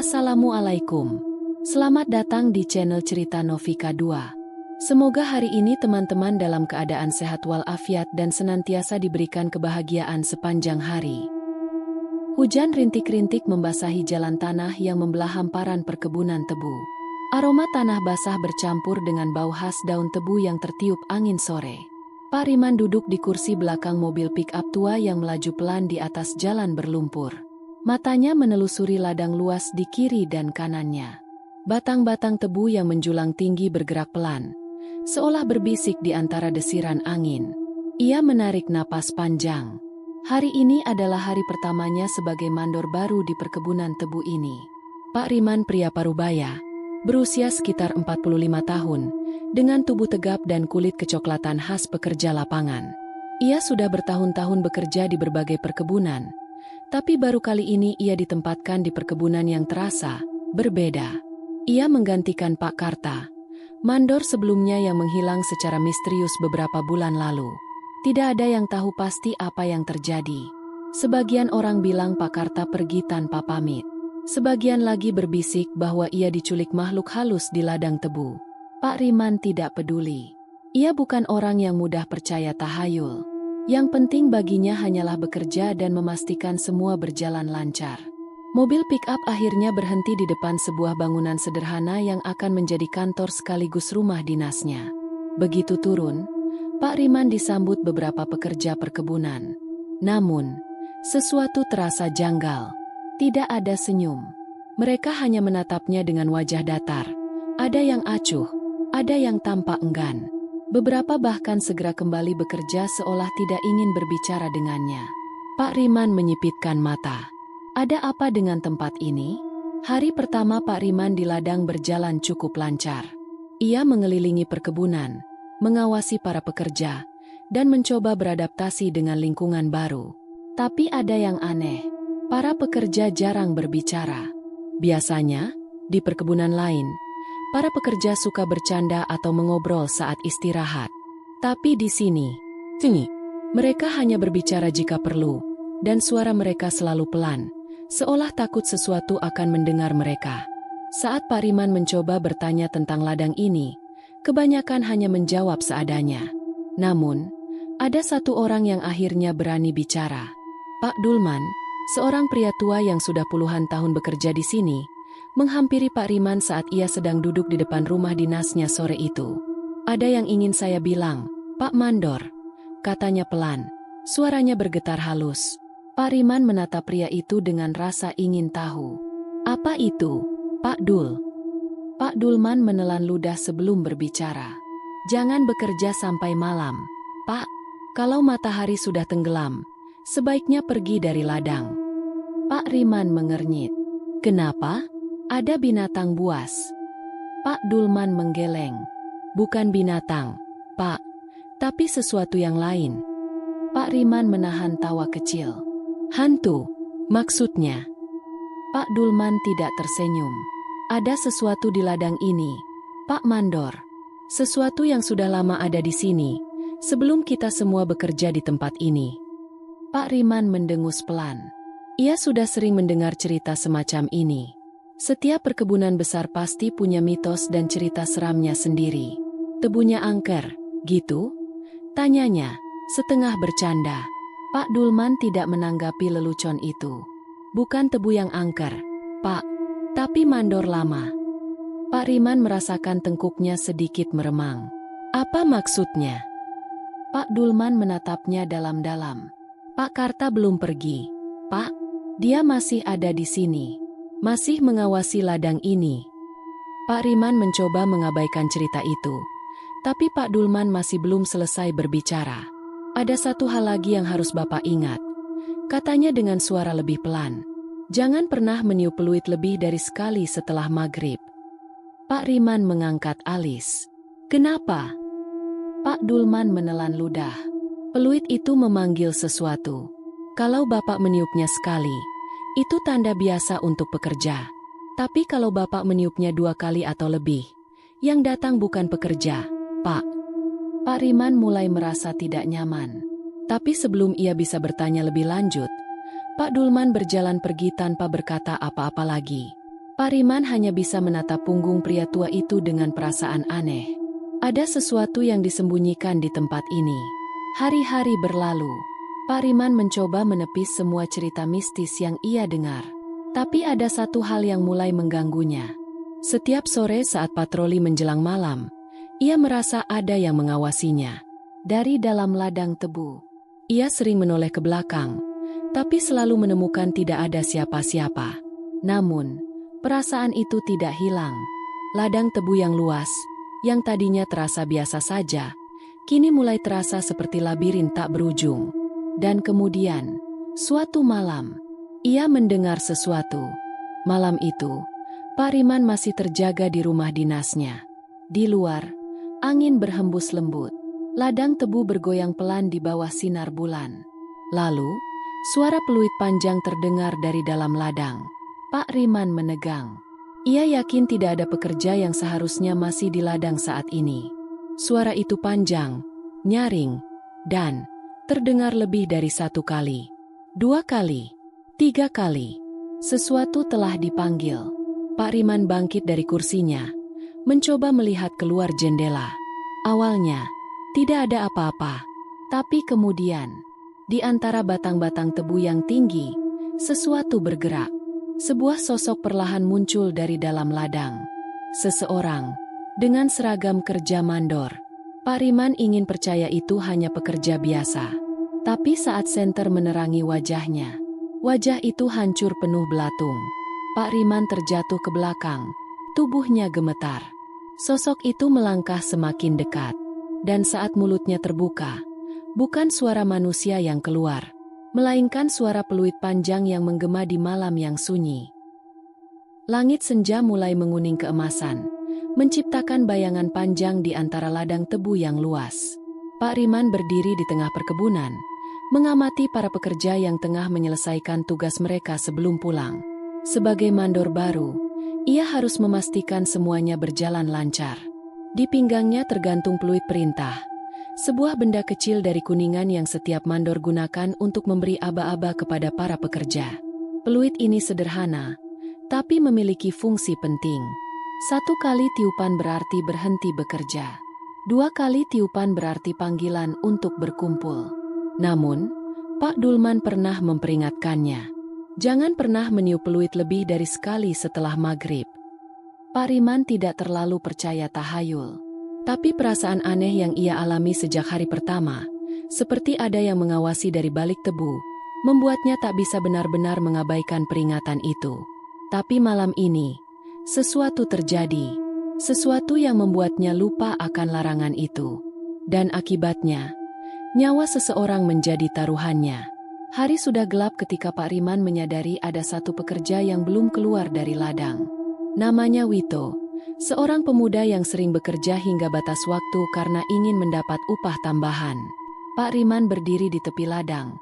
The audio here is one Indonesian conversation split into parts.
Assalamualaikum. Selamat datang di channel Cerita Novika 2. Semoga hari ini teman-teman dalam keadaan sehat walafiat dan senantiasa diberikan kebahagiaan sepanjang hari. Hujan rintik-rintik membasahi jalan tanah yang membelah hamparan perkebunan tebu. Aroma tanah basah bercampur dengan bau khas daun tebu yang tertiup angin sore. Pak Riman duduk di kursi belakang mobil pick-up tua yang melaju pelan di atas jalan berlumpur. Matanya menelusuri ladang luas di kiri dan kanannya. Batang-batang tebu yang menjulang tinggi bergerak pelan, seolah berbisik di antara desiran angin. Ia menarik napas panjang. Hari ini adalah hari pertamanya sebagai mandor baru di perkebunan tebu ini. Pak Riman pria parubaya, berusia sekitar 45 tahun, dengan tubuh tegap dan kulit kecoklatan khas pekerja lapangan. Ia sudah bertahun-tahun bekerja di berbagai perkebunan, tapi baru kali ini ia ditempatkan di perkebunan yang terasa berbeda. Ia menggantikan Pak Karta, mandor sebelumnya yang menghilang secara misterius beberapa bulan lalu. Tidak ada yang tahu pasti apa yang terjadi. Sebagian orang bilang Pak Karta pergi tanpa pamit. Sebagian lagi berbisik bahwa ia diculik makhluk halus di ladang tebu. Pak Riman tidak peduli. Ia bukan orang yang mudah percaya tahayul. Yang penting baginya hanyalah bekerja dan memastikan semua berjalan lancar. Mobil pick-up akhirnya berhenti di depan sebuah bangunan sederhana yang akan menjadi kantor sekaligus rumah dinasnya. Begitu turun, Pak Riman disambut beberapa pekerja perkebunan. Namun, sesuatu terasa janggal. Tidak ada senyum. Mereka hanya menatapnya dengan wajah datar. Ada yang acuh, ada yang tampak enggan. Beberapa bahkan segera kembali bekerja seolah tidak ingin berbicara dengannya. Pak Riman menyipitkan mata. Ada apa dengan tempat ini? Hari pertama Pak Riman di ladang berjalan cukup lancar. Ia mengelilingi perkebunan, mengawasi para pekerja, dan mencoba beradaptasi dengan lingkungan baru. Tapi ada yang aneh. Para pekerja jarang berbicara. Biasanya, di perkebunan lain, para pekerja suka bercanda atau mengobrol saat istirahat. Tapi di sini, mereka hanya berbicara jika perlu, dan suara mereka selalu pelan, seolah takut sesuatu akan mendengar mereka. Saat Pak Riman mencoba bertanya tentang ladang ini, kebanyakan hanya menjawab seadanya. Namun, ada satu orang yang akhirnya berani bicara. Pak Dulman, seorang pria tua yang sudah puluhan tahun bekerja di sini, menghampiri Pak Riman saat ia sedang duduk di depan rumah dinasnya sore itu. "Ada yang ingin saya bilang, Pak Mandor," katanya pelan. Suaranya bergetar halus. Pak Riman menatap pria itu dengan rasa ingin tahu. "Apa itu, Pak Dul?" Pak Dulman menelan ludah sebelum berbicara. "Jangan bekerja sampai malam, Pak. Kalau matahari sudah tenggelam, sebaiknya pergi dari ladang." Pak Riman mengernyit. "Kenapa? Ada binatang buas?" Pak Dulman menggeleng. "Bukan binatang, Pak, tapi sesuatu yang lain." Pak Riman menahan tawa kecil. "Hantu, maksudnya?" Pak Dulman tidak tersenyum. "Ada sesuatu di ladang ini, Pak Mandor. Sesuatu yang sudah lama ada di sini, sebelum kita semua bekerja di tempat ini." Pak Riman mendengus pelan. Ia sudah sering mendengar cerita semacam ini. Setiap perkebunan besar pasti punya mitos dan cerita seramnya sendiri. "Tebunya angker, gitu?" tanyanya, setengah bercanda. Pak Dulman tidak menanggapi lelucon itu. "Bukan tebu yang angker, Pak, tapi mandor lama." Pak Riman merasakan tengkuknya sedikit meremang. "Apa maksudnya?" Pak Dulman menatapnya dalam-dalam. "Pak Karta belum pergi, Pak. Dia masih ada di sini. Masih mengawasi ladang ini." Pak Riman mencoba mengabaikan cerita itu. Tapi Pak Dulman masih belum selesai berbicara. "Ada satu hal lagi yang harus Bapak ingat," katanya dengan suara lebih pelan. "Jangan pernah meniup peluit lebih dari sekali setelah maghrib." Pak Riman mengangkat alis. "Kenapa?" Pak Dulman menelan ludah. "Peluit itu memanggil sesuatu. Kalau Bapak meniupnya sekali, itu tanda biasa untuk pekerja. Tapi kalau Bapak meniupnya 2 kali atau lebih, yang datang bukan pekerja, Pak." Pak Riman mulai merasa tidak nyaman. Tapi sebelum ia bisa bertanya lebih lanjut, Pak Dulman berjalan pergi tanpa berkata apa-apa lagi. Pak Riman hanya bisa menatap punggung pria tua itu dengan perasaan aneh. Ada sesuatu yang disembunyikan di tempat ini. Hari-hari berlalu. Pak Riman mencoba menepis semua cerita mistis yang ia dengar. Tapi ada satu hal yang mulai mengganggunya. Setiap sore saat patroli menjelang malam, ia merasa ada yang mengawasinya. Dari dalam ladang tebu, ia sering menoleh ke belakang, tapi selalu menemukan tidak ada siapa-siapa. Namun, perasaan itu tidak hilang. Ladang tebu yang luas, yang tadinya terasa biasa saja, kini mulai terasa seperti labirin tak berujung. Dan kemudian, suatu malam, ia mendengar sesuatu. Malam itu, Pak Riman masih terjaga di rumah dinasnya. Di luar, angin berhembus lembut. Ladang tebu bergoyang pelan di bawah sinar bulan. Lalu, suara peluit panjang terdengar dari dalam ladang. Pak Riman menegang. Ia yakin tidak ada pekerja yang seharusnya masih di ladang saat ini. Suara itu panjang, nyaring, dan terdengar lebih dari satu kali. 2 kali, 3 kali. Sesuatu telah dipanggil. Pak Riman bangkit dari kursinya, mencoba melihat keluar jendela. Awalnya, tidak ada apa-apa. Tapi kemudian, di antara batang-batang tebu yang tinggi, sesuatu bergerak. Sebuah sosok perlahan muncul dari dalam ladang. Seseorang, dengan seragam kerja mandor. Pak Riman ingin percaya itu hanya pekerja biasa. Tapi saat senter menerangi wajahnya, wajah itu hancur penuh belatung. Pak Riman terjatuh ke belakang, tubuhnya gemetar. Sosok itu melangkah semakin dekat. Dan saat mulutnya terbuka, bukan suara manusia yang keluar, melainkan suara peluit panjang yang menggema di malam yang sunyi. Langit senja mulai menguning keemasan, menciptakan bayangan panjang di antara ladang tebu yang luas. Pak Riman berdiri di tengah perkebunan, mengamati para pekerja yang tengah menyelesaikan tugas mereka sebelum pulang. Sebagai mandor baru, ia harus memastikan semuanya berjalan lancar. Di pinggangnya tergantung peluit perintah, sebuah benda kecil dari kuningan yang setiap mandor gunakan untuk memberi aba-aba kepada para pekerja. Peluit ini sederhana, tapi memiliki fungsi penting. 1 kali tiupan berarti berhenti bekerja. 2 kali tiupan berarti panggilan untuk berkumpul. Namun, Pak Dulman pernah memperingatkannya. Jangan pernah meniup peluit lebih dari sekali setelah maghrib. Pak Riman tidak terlalu percaya tahayul. Tapi perasaan aneh yang ia alami sejak hari pertama, seperti ada yang mengawasi dari balik tebu, membuatnya tak bisa benar-benar mengabaikan peringatan itu. Tapi malam ini, sesuatu terjadi. Sesuatu yang membuatnya lupa akan larangan itu. Dan akibatnya, nyawa seseorang menjadi taruhannya. Hari sudah gelap ketika Pak Riman menyadari ada satu pekerja yang belum keluar dari ladang. Namanya Wito, seorang pemuda yang sering bekerja hingga batas waktu karena ingin mendapat upah tambahan. Pak Riman berdiri di tepi ladang,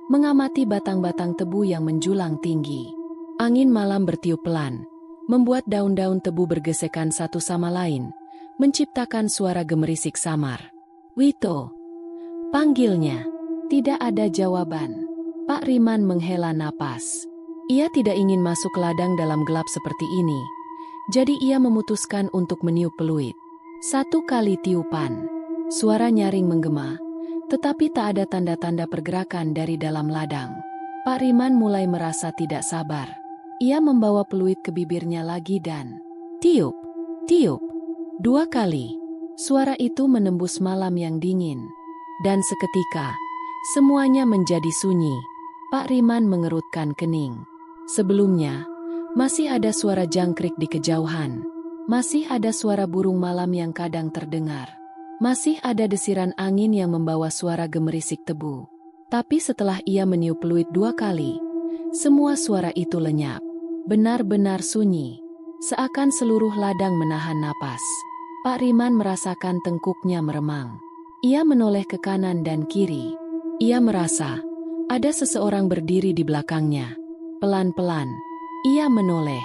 mengamati batang-batang tebu yang menjulang tinggi. Angin malam bertiup pelan, membuat daun-daun tebu bergesekan satu sama lain, menciptakan suara gemerisik samar. Wito, panggilnya. Tidak ada jawaban. Pak Riman menghela napas. Ia tidak ingin masuk ke ladang dalam gelap seperti ini. Jadi ia memutuskan untuk meniup peluit. 1 kali tiupan. Suara nyaring menggema, tetapi tak ada tanda-tanda pergerakan dari dalam ladang. Pak Riman mulai merasa tidak sabar. Ia membawa peluit ke bibirnya lagi dan tiup, tiup. 2 kali. Suara itu menembus malam yang dingin. Dan seketika, semuanya menjadi sunyi. Pak Riman mengerutkan kening. Sebelumnya, masih ada suara jangkrik di kejauhan. Masih ada suara burung malam yang kadang terdengar. Masih ada desiran angin yang membawa suara gemerisik tebu. Tapi setelah ia meniup peluit 2 kali, semua suara itu lenyap. Benar-benar sunyi. Seakan seluruh ladang menahan napas. Pak Riman merasakan tengkuknya meremang. Ia menoleh ke kanan dan kiri. Ia merasa ada seseorang berdiri di belakangnya. Pelan-pelan, ia menoleh.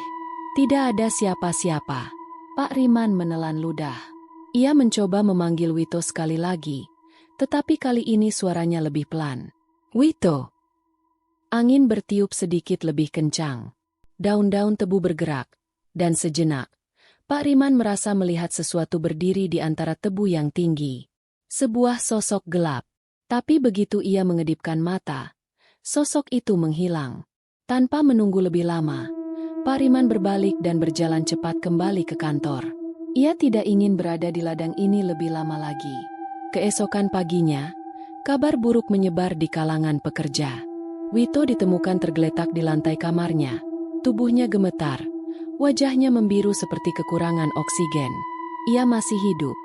Tidak ada siapa-siapa. Pak Riman menelan ludah. Ia mencoba memanggil Wito sekali lagi, tetapi kali ini suaranya lebih pelan. Wito. Angin bertiup sedikit lebih kencang. Daun-daun tebu bergerak, Dan sejenak, Pak Riman merasa melihat sesuatu berdiri di antara tebu yang tinggi. Sebuah sosok gelap. Tapi begitu ia mengedipkan mata, sosok itu menghilang. Tanpa menunggu lebih lama, Pak Riman berbalik dan berjalan cepat kembali ke kantor. Ia tidak ingin berada di ladang ini lebih lama lagi. Keesokan paginya, kabar buruk menyebar di kalangan pekerja. Wito ditemukan tergeletak di lantai kamarnya. Tubuhnya gemetar, wajahnya membiru seperti kekurangan oksigen. Ia masih hidup,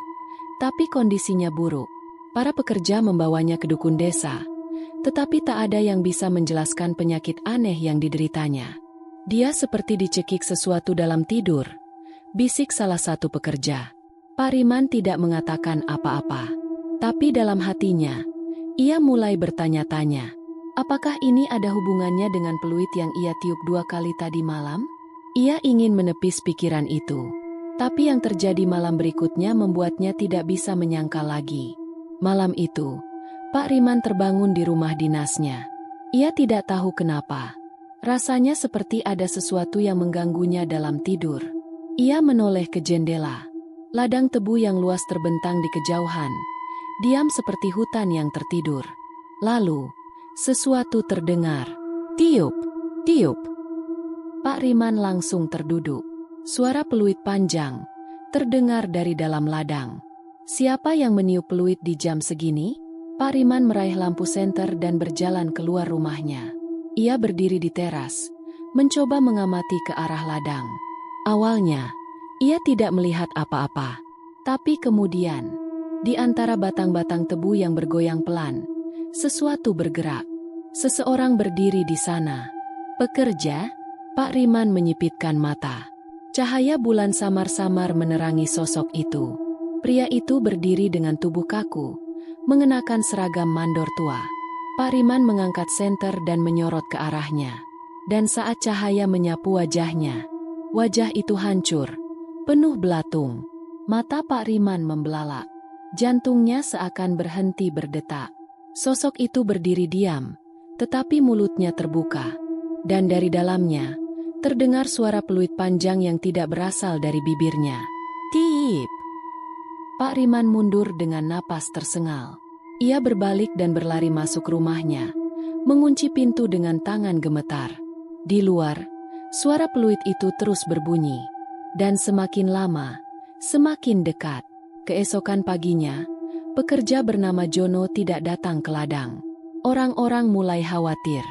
tapi kondisinya buruk. Para pekerja membawanya ke dukun desa, tetapi tak ada yang bisa menjelaskan penyakit aneh yang dideritanya. Dia seperti dicekik sesuatu dalam tidur, bisik salah satu pekerja. Pak Riman tidak mengatakan apa-apa, tapi dalam hatinya, ia mulai bertanya-tanya. Apakah ini ada hubungannya dengan peluit yang ia tiup 2 kali tadi malam? Ia ingin menepis pikiran itu, tapi yang terjadi malam berikutnya membuatnya tidak bisa menyangkal lagi. Malam itu, Pak Riman terbangun di rumah dinasnya. Ia tidak tahu kenapa. Rasanya seperti ada sesuatu yang mengganggunya dalam tidur. Ia menoleh ke jendela. Ladang tebu yang luas terbentang di kejauhan, diam seperti hutan yang tertidur. Lalu, sesuatu terdengar. Tiup, tiup. Pak Riman langsung terduduk. Suara peluit panjang terdengar dari dalam ladang. Siapa yang meniup peluit di jam segini? Pak Riman meraih lampu senter dan berjalan keluar rumahnya. Ia berdiri di teras, mencoba mengamati ke arah ladang. Awalnya, ia tidak melihat apa-apa. Tapi kemudian, di antara batang-batang tebu yang bergoyang pelan, sesuatu bergerak. Seseorang berdiri di sana. Pekerja? Pak Riman menyipitkan mata. Cahaya bulan samar-samar menerangi sosok itu. Pria itu berdiri dengan tubuh kaku, mengenakan seragam mandor tua. Pak Riman mengangkat senter dan menyorot ke arahnya. Dan saat cahaya menyapu wajahnya, wajah itu hancur, penuh belatung. Mata Pak Riman membelalak. Jantungnya seakan berhenti berdetak. Sosok itu berdiri diam, tetapi mulutnya terbuka. Dan dari dalamnya, terdengar suara peluit panjang yang tidak berasal dari bibirnya. Tiip! Pak Riman mundur dengan napas tersengal. Ia berbalik dan berlari masuk rumahnya, mengunci pintu dengan tangan gemetar. Di luar, suara peluit itu terus berbunyi. Dan semakin lama, semakin dekat. Keesokan paginya, pekerja bernama Jono tidak datang ke ladang. Orang-orang mulai khawatir.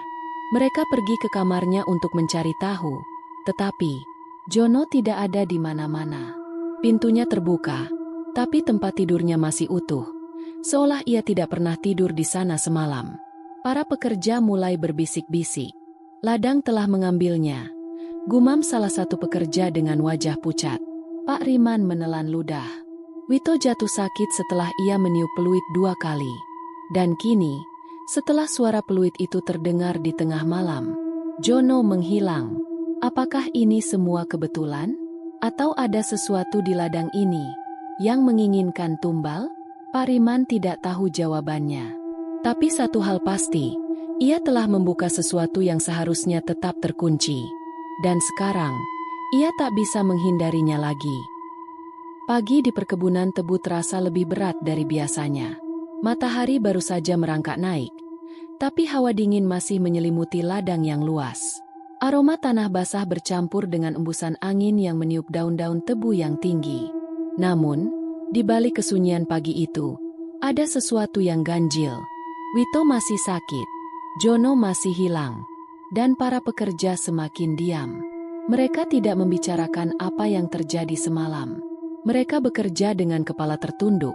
Mereka pergi ke kamarnya untuk mencari tahu, tetapi Jono tidak ada di mana-mana. Pintunya terbuka, tapi tempat tidurnya masih utuh, seolah ia tidak pernah tidur di sana semalam. Para pekerja mulai berbisik-bisik. Ladang telah mengambilnya, gumam salah satu pekerja dengan wajah pucat. Pak Riman menelan ludah. Wito jatuh sakit setelah ia meniup peluit 2 kali. Dan kini, setelah suara peluit itu terdengar di tengah malam, Jono menghilang. Apakah ini semua kebetulan? Atau ada sesuatu di ladang ini yang menginginkan tumbal? Pak Riman tidak tahu jawabannya. Tapi satu hal pasti, ia telah membuka sesuatu yang seharusnya tetap terkunci. Dan sekarang, ia tak bisa menghindarinya lagi. Pagi di perkebunan tebu terasa lebih berat dari biasanya. Matahari baru saja merangkak naik, tapi hawa dingin masih menyelimuti ladang yang luas. Aroma tanah basah bercampur dengan embusan angin yang meniup daun-daun tebu yang tinggi. Namun, di balik kesunyian pagi itu, ada sesuatu yang ganjil. Wito masih sakit, Jono masih hilang, dan para pekerja semakin diam. Mereka tidak membicarakan apa yang terjadi semalam. Mereka bekerja dengan kepala tertunduk,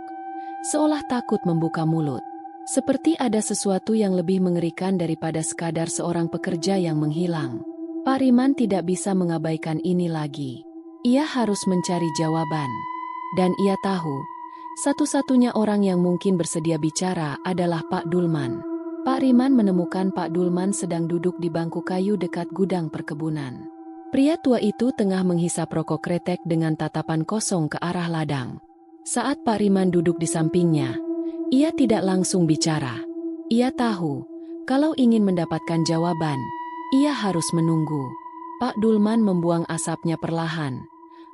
seolah takut membuka mulut. Seperti ada sesuatu yang lebih mengerikan daripada sekadar seorang pekerja yang menghilang. Pak Riman tidak bisa mengabaikan ini lagi. Ia harus mencari jawaban. Dan ia tahu, satu-satunya orang yang mungkin bersedia bicara adalah Pak Dulman. Pak Riman menemukan Pak Dulman sedang duduk di bangku kayu dekat gudang perkebunan. Pria tua itu tengah menghisap rokok kretek dengan tatapan kosong ke arah ladang. Saat Pak Riman duduk di sampingnya, ia tidak langsung bicara. Ia tahu, kalau ingin mendapatkan jawaban, ia harus menunggu. Pak Dulman membuang asapnya perlahan,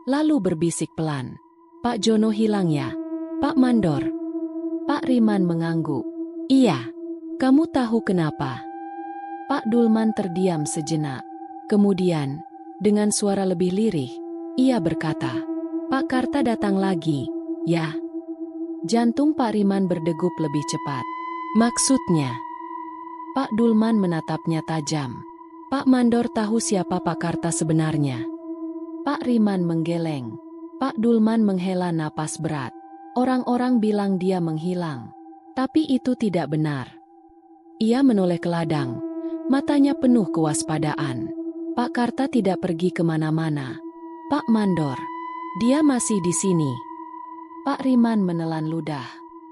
lalu berbisik pelan. "Pak Jono hilang ya, Pak Mandor?" Pak Riman mengangguk. "Iya, kamu tahu kenapa?" Pak Dulman terdiam sejenak. Kemudian, dengan suara lebih lirih, ia berkata, "Pak Karta datang lagi, ya?" Jantung Pak Riman berdegup lebih cepat. "Maksudnya?" Pak Dulman menatapnya tajam. "Pak Mandor tahu siapa Pak Karta sebenarnya?" Pak Riman menggeleng. Pak Dulman menghela napas berat. Orang-orang bilang dia menghilang. Tapi itu tidak benar. Ia menoleh ke ladang. Matanya penuh kewaspadaan. "Pak Karta tidak pergi kemana-mana. Pak Mandor, dia masih di sini." Pak Riman menelan ludah.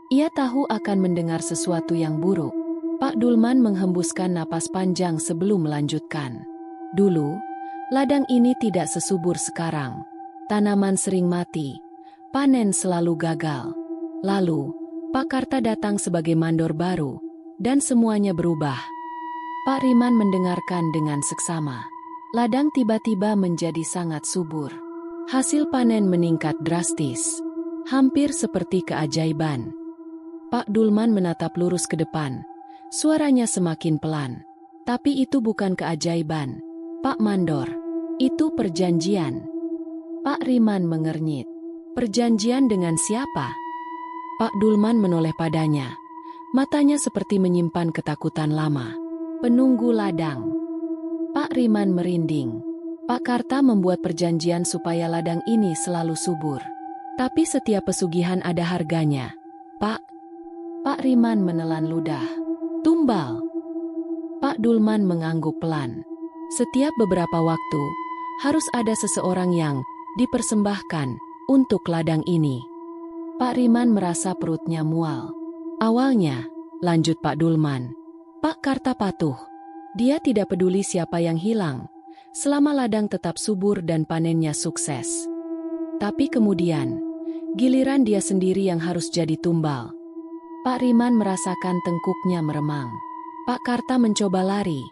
Ia tahu akan mendengar sesuatu yang buruk. Pak Dulman menghembuskan napas panjang sebelum melanjutkan. "Dulu, ladang ini tidak sesubur sekarang. Tanaman sering mati. Panen selalu gagal. Lalu, Pak Karta datang sebagai mandor baru, dan semuanya berubah." Pak Riman mendengarkan dengan seksama. Ladang tiba-tiba menjadi sangat subur. Hasil panen meningkat drastis. Hampir seperti keajaiban. Pak Dulman menatap lurus ke depan. Suaranya semakin pelan. "Tapi itu bukan keajaiban, Pak Mandor. Itu perjanjian." Pak Riman mengernyit. "Perjanjian dengan siapa?" Pak Dulman menoleh padanya. Matanya seperti menyimpan ketakutan lama. "Penunggu ladang." Pak Riman merinding. "Pak Karta membuat perjanjian supaya ladang ini selalu subur. Tapi setiap pesugihan ada harganya, Pak." Pak Riman menelan ludah. "Tumbal." Pak Dulman mengangguk pelan. "Setiap beberapa waktu, harus ada seseorang yang dipersembahkan untuk ladang ini." Pak Riman merasa perutnya mual. "Awalnya," lanjut Pak Dulman, "Pak Karta patuh. Dia tidak peduli siapa yang hilang, selama ladang tetap subur dan panennya sukses. Tapi kemudian, giliran dia sendiri yang harus jadi tumbal." Pak Riman merasakan tengkuknya meremang. "Pak Karta mencoba lari,"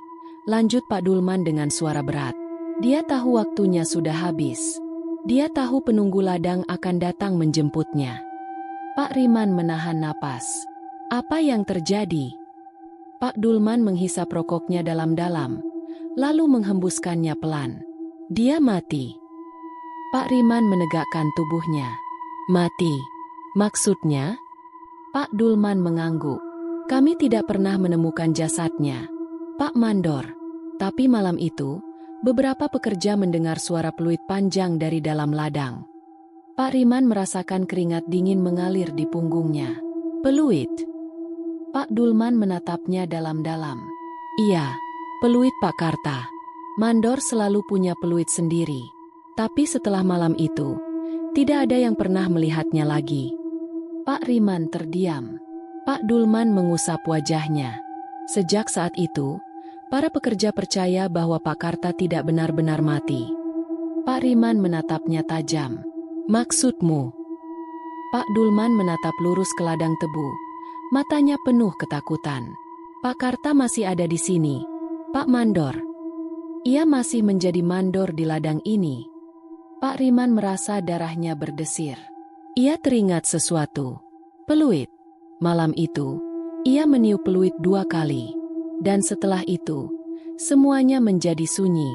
lanjut Pak Dulman dengan suara berat. "Dia tahu waktunya sudah habis. Dia tahu penunggu ladang akan datang menjemputnya." Pak Riman menahan napas. "Apa yang terjadi?" Pak Dulman menghisap rokoknya dalam-dalam, lalu menghembuskannya pelan. "Dia mati." Pak Riman menegakkan tubuhnya. "Mati? Maksudnya?" Pak Dulman mengangguk. "Kami tidak pernah menemukan jasadnya, Pak Mandor. Tapi malam itu, beberapa pekerja mendengar suara peluit panjang dari dalam ladang." Pak Riman merasakan keringat dingin mengalir di punggungnya. "Peluit?" Pak Dulman menatapnya dalam-dalam. "Iya, peluit Pak Karta. Mandor selalu punya peluit sendiri. Tapi setelah malam itu, tidak ada yang pernah melihatnya lagi." Pak Riman terdiam. Pak Dulman mengusap wajahnya. Sejak saat itu, para pekerja percaya bahwa Pak Karta tidak benar-benar mati. Pak Riman menatapnya tajam. "Maksudmu?" Pak Dulman menatap lurus ke ladang tebu. Matanya penuh ketakutan. "Pak Karta masih ada di sini, Pak Mandor. Ia masih menjadi mandor di ladang ini." Pak Riman merasa darahnya berdesir. Ia teringat sesuatu. Peluit. Malam itu, ia meniup peluit 2 kali. Dan setelah itu, semuanya menjadi sunyi.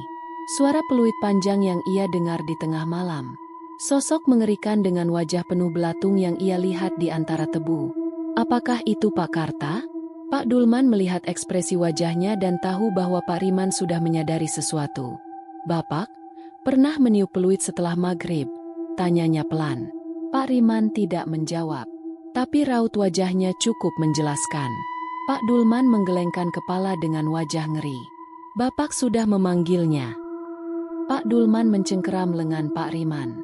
Suara peluit panjang yang ia dengar di tengah malam. Sosok mengerikan dengan wajah penuh belatung yang ia lihat di antara tebu. Apakah itu Pak Karta? Pak Dulman melihat ekspresi wajahnya dan tahu bahwa Pak Riman sudah menyadari sesuatu. "Bapak, pernah meniup peluit setelah maghrib?" tanyanya pelan. Pak Riman tidak menjawab, tapi raut wajahnya cukup menjelaskan. Pak Dulman menggelengkan kepala dengan wajah ngeri. "Bapak sudah memanggilnya?" Pak Dulman mencengkeram lengan Pak Riman.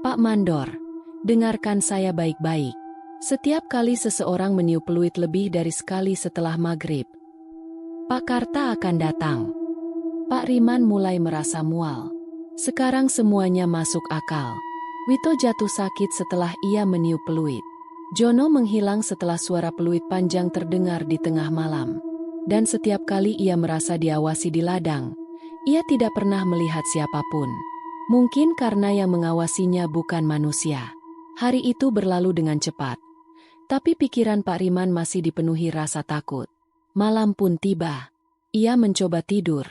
"Pak Mandor, dengarkan saya baik-baik. Setiap kali seseorang meniup peluit lebih dari sekali setelah maghrib, Pak Karta akan datang." Pak Riman mulai merasa mual. Sekarang semuanya masuk akal. Wito jatuh sakit setelah ia meniup peluit. Jono menghilang setelah suara peluit panjang terdengar di tengah malam. Dan setiap kali ia merasa diawasi di ladang, Ia tidak pernah melihat siapapun. Mungkin karena yang mengawasinya bukan manusia. Hari itu berlalu dengan cepat. Tapi pikiran Pak Riman masih dipenuhi rasa takut. Malam pun tiba. Ia mencoba tidur,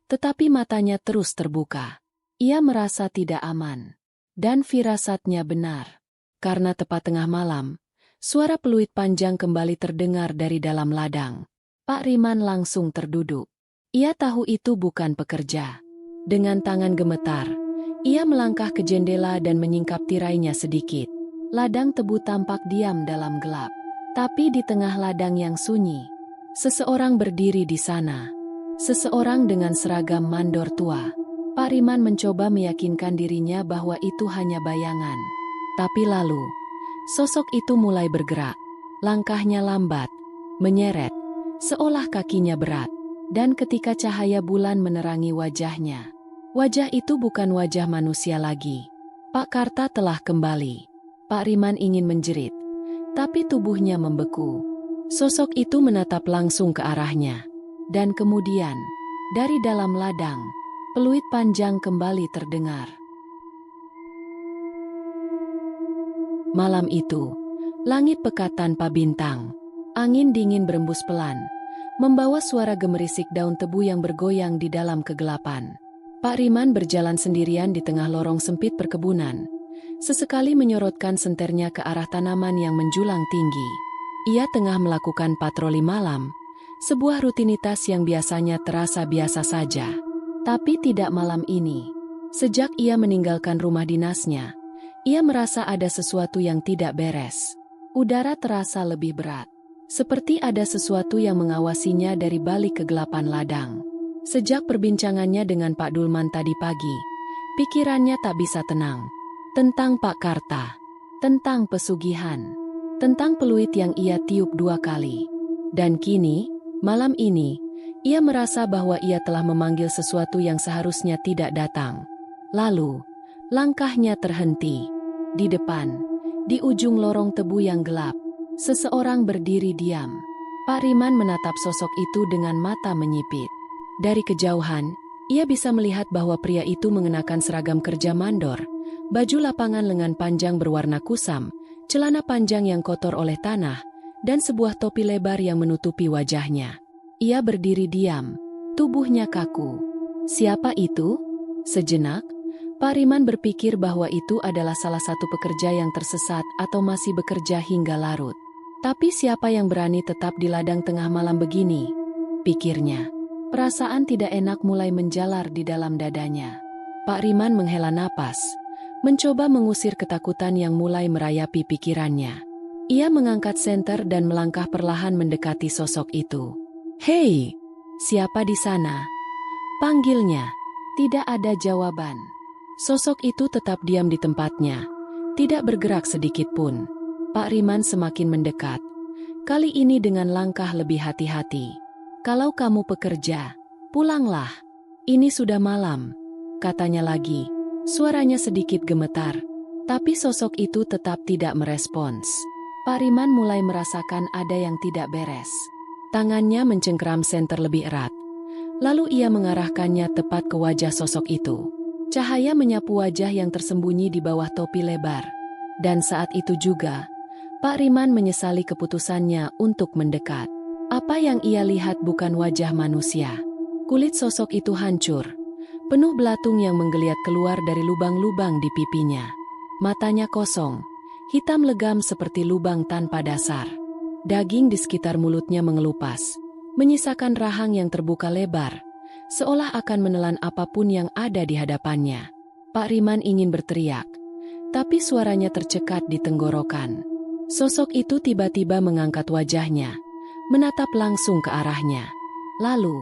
tetapi matanya terus terbuka. Ia merasa tidak aman. Dan firasatnya benar. Karena tepat tengah malam, suara peluit panjang kembali terdengar dari dalam ladang. Pak Riman langsung terduduk. Ia tahu itu bukan pekerja. Dengan tangan gemetar, ia melangkah ke jendela dan menyingkap tirainya sedikit. Ladang tebu tampak diam dalam gelap. Tapi di tengah ladang yang sunyi, seseorang berdiri di sana. Seseorang dengan seragam mandor tua. Pak Riman mencoba meyakinkan dirinya bahwa itu hanya bayangan. Tapi lalu, sosok itu mulai bergerak. Langkahnya lambat, menyeret, seolah kakinya berat. Dan ketika cahaya bulan menerangi wajahnya, wajah itu bukan wajah manusia lagi. Pak Karta telah kembali. Pak Riman ingin menjerit, tapi tubuhnya membeku. Sosok itu menatap langsung ke arahnya. Dan kemudian, dari dalam ladang, peluit panjang kembali terdengar. Malam itu, langit pekat tanpa bintang. Angin dingin berembus pelan, membawa suara gemerisik daun tebu yang bergoyang di dalam kegelapan. Pak Riman berjalan sendirian di tengah lorong sempit perkebunan. Sesekali menyorotkan senternya ke arah tanaman yang menjulang tinggi. Ia tengah melakukan patroli malam, sebuah rutinitas yang biasanya terasa biasa saja. Tapi tidak malam ini. Sejak ia meninggalkan rumah dinasnya, ia merasa ada sesuatu yang tidak beres. Udara terasa lebih berat. Seperti ada sesuatu yang mengawasinya dari balik kegelapan ladang. Sejak perbincangannya dengan Pak Dulman tadi pagi, pikirannya tak bisa tenang. Tentang Pak Karta, tentang pesugihan, tentang peluit yang ia tiup 2 kali. Dan kini, malam ini, ia merasa bahwa ia telah memanggil sesuatu yang seharusnya tidak datang. Lalu, langkahnya terhenti. Di depan, di ujung lorong tebu yang gelap, seseorang berdiri diam. Pak Riman menatap sosok itu dengan mata menyipit. Dari kejauhan, ia bisa melihat bahwa pria itu mengenakan seragam kerja mandor, baju lapangan lengan panjang berwarna kusam, celana panjang yang kotor oleh tanah, dan sebuah topi lebar yang menutupi wajahnya. Ia berdiri diam, tubuhnya kaku. Siapa itu? Sejenak, Pak Riman berpikir bahwa itu adalah salah satu pekerja yang tersesat atau masih bekerja hingga larut. Tapi siapa yang berani tetap di ladang tengah malam begini? Pikirnya. Perasaan tidak enak mulai menjalar di dalam dadanya. Pak Riman menghela napas, mencoba mengusir ketakutan yang mulai merayapi pikirannya. Ia mengangkat senter dan melangkah perlahan mendekati sosok itu. "Hei, siapa di sana?" panggilnya. Tidak ada jawaban. Sosok itu tetap diam di tempatnya, tidak bergerak sedikit pun. Pak Riman semakin mendekat, kali ini dengan langkah lebih hati-hati. "Kalau kamu pekerja, pulanglah. Ini sudah malam," katanya lagi. Suaranya sedikit gemetar, tapi sosok itu tetap tidak merespons. Pak Riman mulai merasakan ada yang tidak beres. Tangannya mencengkeram senter lebih erat. Lalu ia mengarahkannya tepat ke wajah sosok itu. Cahaya menyapu wajah yang tersembunyi di bawah topi lebar. Dan saat itu juga, Pak Riman menyesali keputusannya untuk mendekat. Apa yang ia lihat bukan wajah manusia. Kulit sosok itu hancur, penuh belatung yang menggeliat keluar dari lubang-lubang di pipinya. Matanya kosong, hitam legam seperti lubang tanpa dasar. Daging di sekitar mulutnya mengelupas, menyisakan rahang yang terbuka lebar, seolah akan menelan apapun yang ada di hadapannya. Pak Riman ingin berteriak, tapi suaranya tercekat di tenggorokan. Sosok itu tiba-tiba mengangkat wajahnya, menatap langsung ke arahnya. Lalu,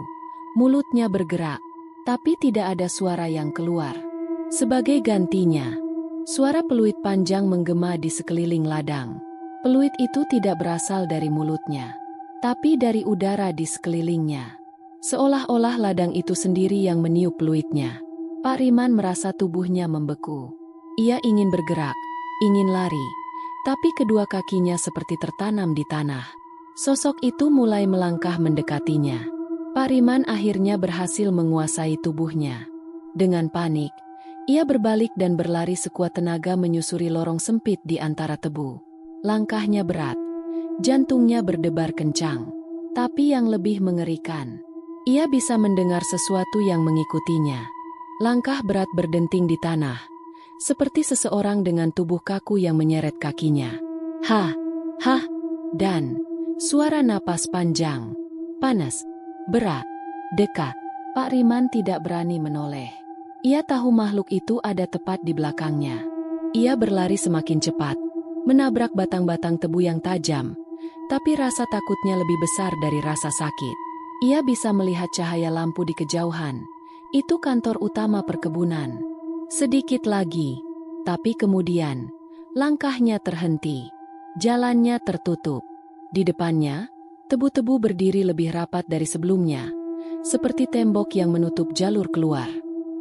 mulutnya bergerak, tapi tidak ada suara yang keluar. Sebagai gantinya, suara peluit panjang menggema di sekeliling ladang. Peluit itu tidak berasal dari mulutnya, tapi dari udara di sekelilingnya. Seolah-olah ladang itu sendiri yang meniup peluitnya. Pak Riman merasa tubuhnya membeku. Ia ingin bergerak, ingin lari, tapi kedua kakinya seperti tertanam di tanah. Sosok itu mulai melangkah mendekatinya. Pak Riman akhirnya berhasil menguasai tubuhnya. Dengan panik, ia berbalik dan berlari sekuat tenaga menyusuri lorong sempit di antara tebu. Langkahnya berat, jantungnya berdebar kencang. Tapi yang lebih mengerikan, ia bisa mendengar sesuatu yang mengikutinya. Langkah berat berdenting di tanah, seperti seseorang dengan tubuh kaku yang menyeret kakinya. Hah, hah, dan suara napas panjang, panas, berat, dekat. Pak Riman tidak berani menoleh. Ia tahu makhluk itu ada tepat di belakangnya. Ia berlari semakin cepat, menabrak batang-batang tebu yang tajam, tapi rasa takutnya lebih besar dari rasa sakit. Ia bisa melihat cahaya lampu di kejauhan. Itu kantor utama perkebunan. Sedikit lagi, tapi kemudian, langkahnya terhenti. Jalannya tertutup. Di depannya, tebu-tebu berdiri lebih rapat dari sebelumnya, seperti tembok yang menutup jalur keluar.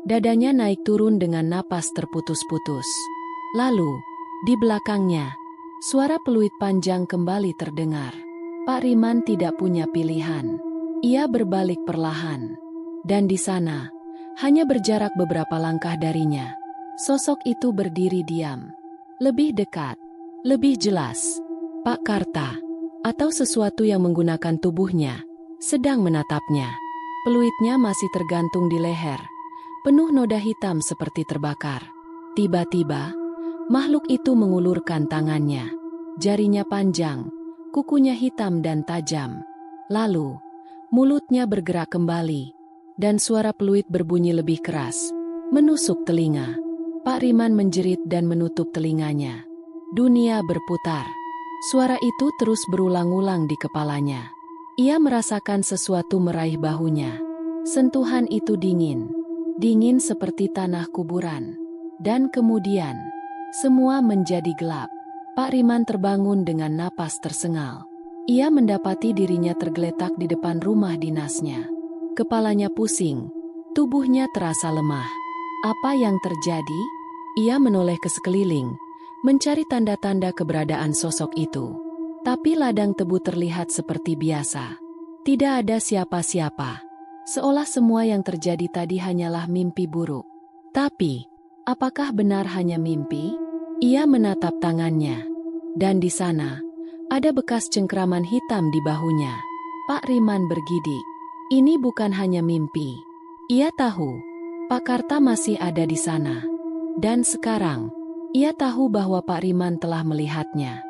Dadanya naik turun dengan napas terputus-putus. Lalu, di belakangnya, suara peluit panjang kembali terdengar. Pak Riman tidak punya pilihan. Ia berbalik perlahan. Dan di sana, hanya berjarak beberapa langkah darinya, sosok itu berdiri diam. Lebih dekat, lebih jelas. Pak Karta, atau sesuatu yang menggunakan tubuhnya, sedang menatapnya. Peluitnya masih tergantung di leher, penuh noda hitam seperti terbakar. Tiba-tiba, makhluk itu mengulurkan tangannya. Jarinya panjang, kukunya hitam dan tajam. Lalu, mulutnya bergerak kembali, dan suara peluit berbunyi lebih keras, menusuk telinga. Pak Riman menjerit dan menutup telinganya. Dunia berputar. Suara itu terus berulang-ulang di kepalanya. Ia merasakan sesuatu meraih bahunya. Sentuhan itu dingin. Dingin seperti tanah kuburan. Dan kemudian, semua menjadi gelap. Pak Riman terbangun dengan napas tersengal. Ia mendapati dirinya tergeletak di depan rumah dinasnya. Kepalanya pusing, tubuhnya terasa lemah. Apa yang terjadi? Ia menoleh ke sekeliling, mencari tanda-tanda keberadaan sosok itu. Tapi ladang tebu terlihat seperti biasa. Tidak ada siapa-siapa. Seolah semua yang terjadi tadi hanyalah mimpi buruk. Tapi, apakah benar hanya mimpi? Ia menatap tangannya. Dan di sana, ada bekas cengkraman hitam di bahunya. Pak Riman bergidik. Ini bukan hanya mimpi. Ia tahu, Pak Karta masih ada di sana. Dan sekarang, ia tahu bahwa Pak Riman telah melihatnya.